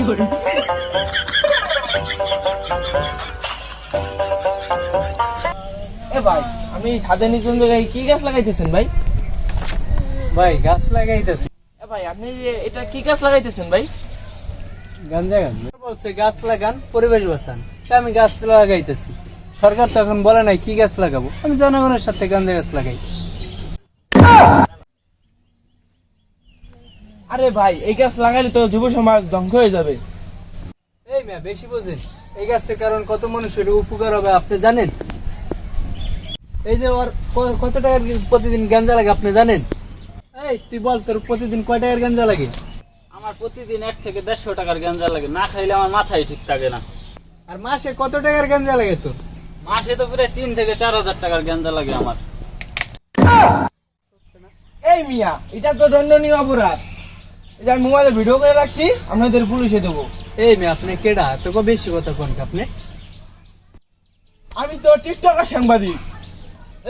এ ভাই, আমি ছাদে নিচুন জায়গায় কি গাছ লাগাইতেছেন ভাই? ভাই গাছ লাগাইতেছি। এ ভাই, আপনি যে এটা কি গাছ লাগাইতেছেন ভাই? গাঞ্জা গাছ বলছে গাছ লাগান, পরিবেশ বাঁচান, তাই আমি গাছ লাগাইতেছি। সরকার তো এখন বলে নাই কি গাছ লাগাবো, আমি জনগণের সাথে গাঞ্জা গাছ লাগাই। আরে ভাই, এই গাছ লাগাইলে তো যুব সমাজ ধ্বংস হয়ে যাবে। এই মিয়া বেশি বোঝেন, এই গাছের কারণ কত মানুষের উপকার হবে আপনি জানেন? এই যে ওর কত টাকার প্রতিদিন গাঞ্জা লাগে আপনি জানেন? এই তুই বল, তোর প্রতিদিন কয় টাকার গাঞ্জা লাগে? আমার প্রতিদিন 1 থেকে 150 টাকার গাঁজা লাগে, না খাইলে আমার মাথায় ঠিক থাকে না। আর মাসে কত টাকার গাঞ্জা লাগে তোর? মাসে তো প্রায় 3 থেকে 4 হাজার টাকার গাঁজা লাগে আমার। এই মিয়া, এটা তো দণ্ডনীয় অপরাধ। এই যে আমি মোবাইলে ভিডিও করে রাখছি, আপনাদের পুলিশে দেবো। এই মেয়ে আপনি কেডা, তোকে বেশি কথা কোন আপনি? আমি তো টিকটকের সাংবাদিক।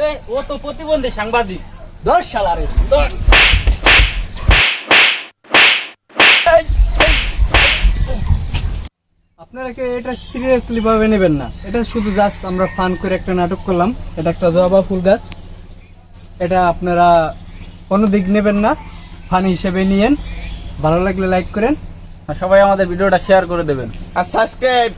এই ও তো প্রতিবন্ধী সাংবাদিক। 10 সালারে আপনারা কি এটা সিরিয়াসলি ভাবে নেবেন না, এটা শুধু জাস্ট আমরা ফান করে একটা নাটক করলাম। এটা একটা জবা ফুল গাছ, এটা আপনারা কোনো দিক নেবেন না, ফান হিসেবে নিয়েন। ভালো লাগলে লাইক করেন, সবাই আমাদের ভিডিওটা শেয়ার করে দেবেন। আর সাবস্ক্রাইব